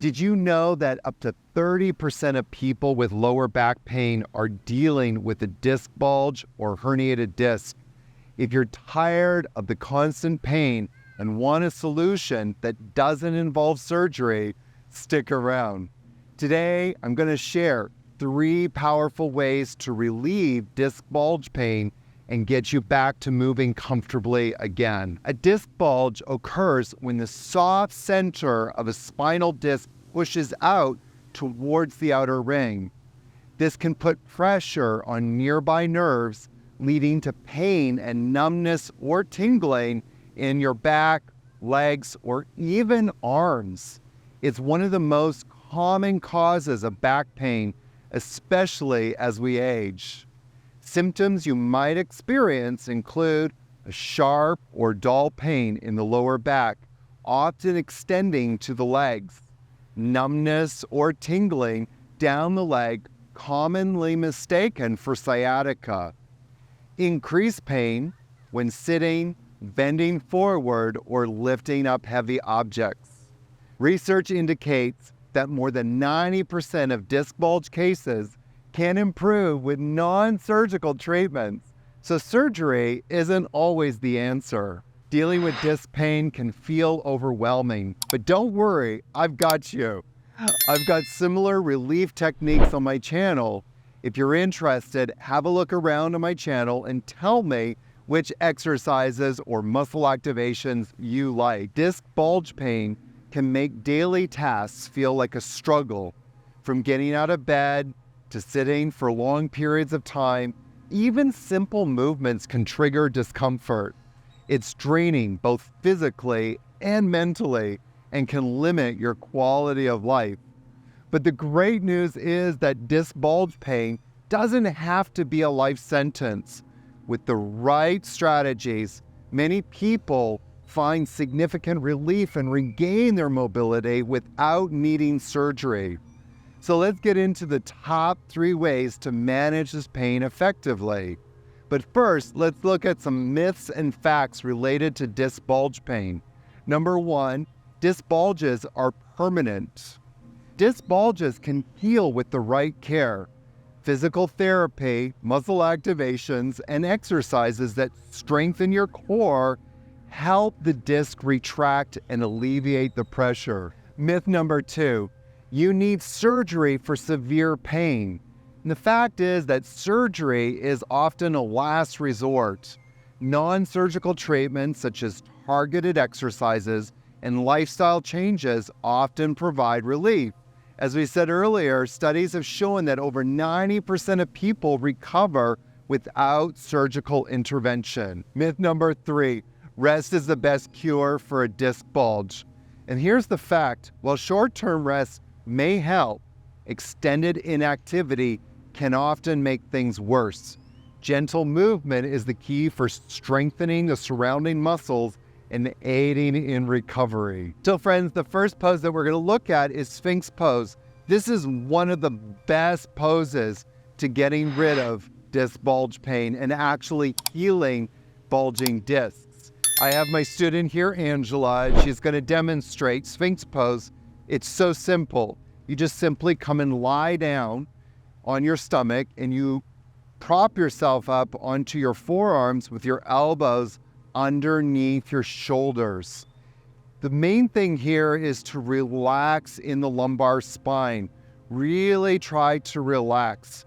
Did you know that up to 30% of people with lower back pain are dealing with a disc bulge or herniated disc? If you're tired of the constant pain and want a solution that doesn't involve surgery, stick around. Today, I'm going to share 3 powerful ways to relieve disc bulge pain and get you back to moving comfortably again. A disc bulge occurs when the soft center of a spinal disc pushes out towards the outer ring. This can put pressure on nearby nerves, leading to pain and numbness or tingling in your back, legs, or even arms. It's one of the most common causes of back pain, especially as we age. Symptoms you might experience include a sharp or dull pain in the lower back, often extending to the legs, numbness or tingling down the leg, commonly mistaken for sciatica, increased pain when sitting, bending forward, or lifting up heavy objects. Research indicates that more than 90% of disc bulge cases can improve with non-surgical treatments, so surgery isn't always the answer. Dealing with disc pain can feel overwhelming, but don't worry, I've got you. I've got similar relief techniques on my channel. If you're interested, have a look around on my channel and tell me which exercises or muscle activations you like. Disc bulge pain can make daily tasks feel like a struggle, from getting out of bed to sitting for long periods of time. Even simple movements can trigger discomfort. It's draining both physically and mentally and can limit your quality of life. But the great news is that disc bulge pain doesn't have to be a life sentence. With the right strategies, many people find significant relief and regain their mobility without needing surgery. So let's get into the top 3 ways to manage this pain effectively. But first, let's look at some myths and facts related to disc bulge pain. Number 1, disc bulges are permanent. Disc bulges can heal with the right care. Physical therapy, muscle activations, and exercises that strengthen your core help the disc retract and alleviate the pressure. Myth number 2, you need surgery for severe pain. And the fact is that surgery is often a last resort. Non-surgical treatments such as targeted exercises and lifestyle changes often provide relief. As we said earlier, studies have shown that over 90% of people recover without surgical intervention. Myth number 3, rest is the best cure for a disc bulge. And here's the fact, while short-term rest may help, extended inactivity can often make things worse. Gentle movement is the key for strengthening the surrounding muscles and aiding in recovery. So friends, the first pose that we're going to look at is Sphinx pose. This is one of the best poses to getting rid of disc bulge pain and actually healing bulging discs. I have my student here, Angela. She's going to demonstrate Sphinx pose. It's so simple. You just simply come and lie down on your stomach and you prop yourself up onto your forearms with your elbows underneath your shoulders. The main thing here is to relax in the lumbar spine. Really try to relax.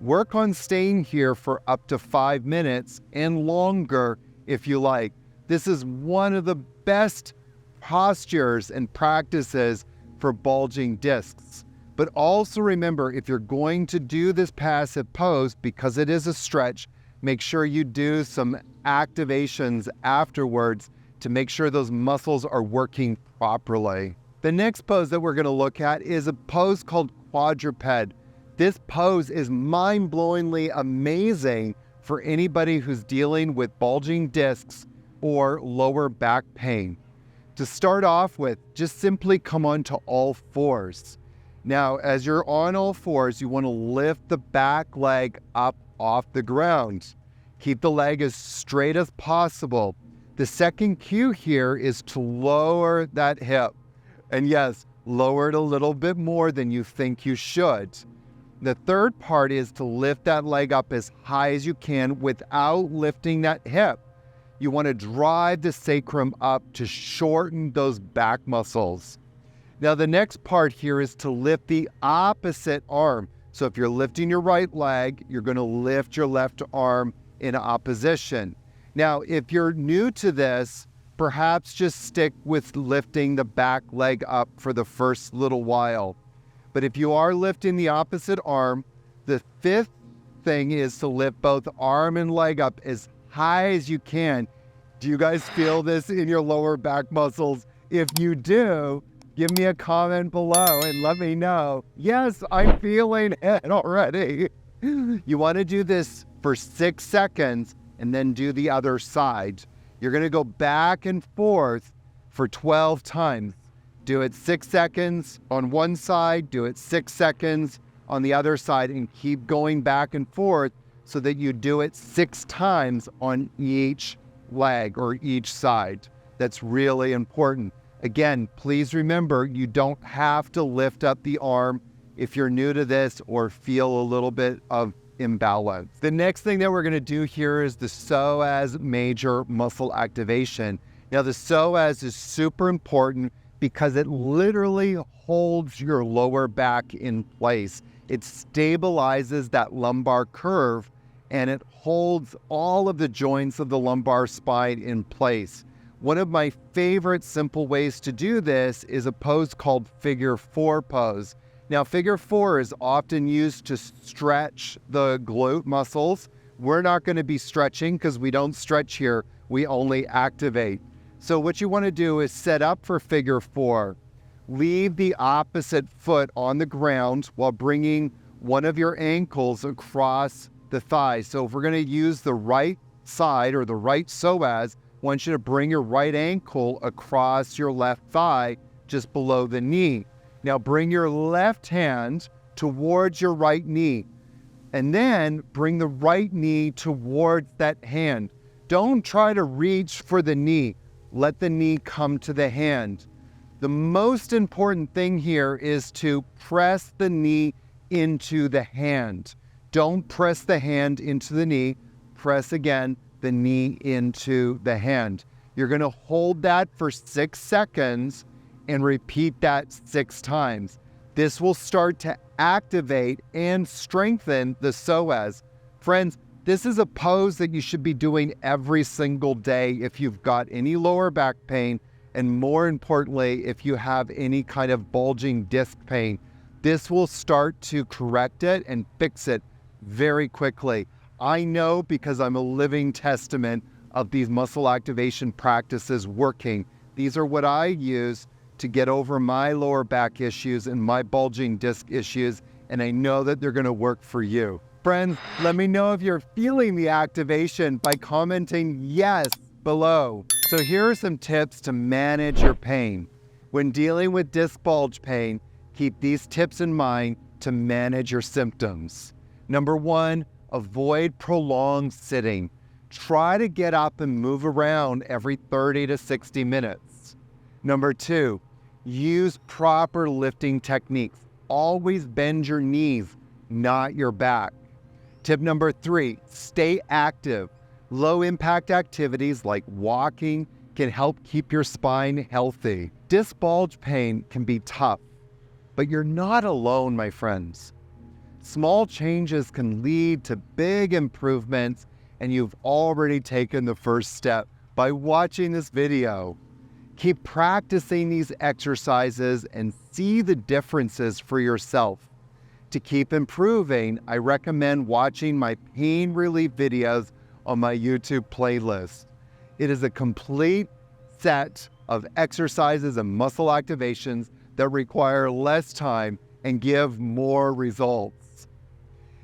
Work on staying here for up to 5 minutes and longer if you like. This is one of the best postures and practices for bulging discs. But also remember, if you're going to do this passive pose, because it is a stretch, make sure you do some activations afterwards to make sure those muscles are working properly. The next pose that we're going to look at is a pose called quadruped. This pose is mind-blowingly amazing for anybody who's dealing with bulging discs or lower back pain. To start off with, just simply come onto all fours. Now, as you're on all fours, you want to lift the back leg up off the ground. Keep the leg as straight as possible. The second cue here is to lower that hip. And yes, Lower it a little bit more than you think you should. The third part is to lift that leg up as high as you can without lifting that hip. You want to drive the sacrum up to shorten those back muscles. Now, the next part here is to lift the opposite arm. So if you're lifting your right leg, you're going to lift your left arm in opposition. Now, if you're new to this, perhaps just stick with lifting the back leg up for the first little while. But if you are lifting the opposite arm, the fifth thing is to lift both arm and leg up as high as you can. Do you guys feel this in your lower back muscles? If you do, give me a comment below and let me know. Yes, I'm feeling it already. You want to do this for 6 seconds and then do the other side. You're going to go back and forth for 12 times. Do it 6 seconds on one side, do it 6 seconds on the other side, and keep going back and forth so that you do it 6 times on each leg or each side. That's really important. Again, please remember, you don't have to lift up the arm if you're new to this or feel a little bit of imbalance. The next thing that we're going to do here is the psoas major muscle activation. Now, the psoas is super important because it literally holds your lower back in place. It stabilizes that lumbar curve and it holds all of the joints of the lumbar spine in place. One of my favorite simple ways to do this is a pose called figure 4 pose. Now, figure 4 is often used to stretch the glute muscles. We're not going to be stretching because we don't stretch here. We only activate. So what you want to do is set up for figure 4. Leave the opposite foot on the ground while bringing one of your ankles across the thigh. So if we're going to use the right side or the right psoas, I want you to bring your right ankle across your left thigh just below the knee. Now bring your left hand towards your right knee and then bring the right knee towards that hand. Don't try to reach for the knee. Let the knee come to the hand. The most important thing here is to press the knee into the hand. Don't press the hand into the knee. Press again the knee into the hand. You're going to hold that for 6 seconds and repeat that 6 times. This will start to activate and strengthen the psoas. Friends, this is a pose that you should be doing every single day if you've got any lower back pain, and more importantly, if you have any kind of bulging disc pain. This will start to correct it and fix it very quickly. I know because I'm a living testament of these muscle activation practices working. These are what I use to get over my lower back issues and my bulging disc issues, and I know that they're going to work for you. Friends, let me know if you're feeling the activation by commenting yes below. So here are some tips to manage your pain. When dealing with disc bulge pain, keep these tips in mind to manage your symptoms. Number 1, avoid prolonged sitting. Try to get up and move around every 30 to 60 minutes. Number 2, use proper lifting techniques. Always bend your knees, not your back. Tip number 3, stay active. Low impact activities like walking can help keep your spine healthy. Disc bulge pain can be tough, but you're not alone, my friends. Small changes can lead to big improvements, and you've already taken the first step by watching this video. Keep practicing these exercises and see the differences for yourself. To keep improving, I recommend watching my pain relief videos on my YouTube playlist. It is a complete set of exercises and muscle activations that require less time and give more results.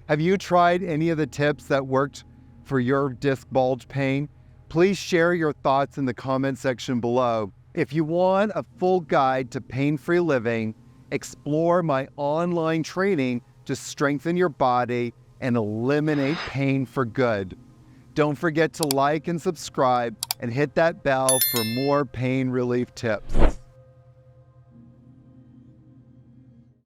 Have you tried any of the tips that worked for your disc bulge pain? Please share your thoughts in the comment section below. If you want a full guide to pain-free living, explore my online training to strengthen your body and eliminate pain for good. Don't forget to like and subscribe and hit that bell for more pain relief tips.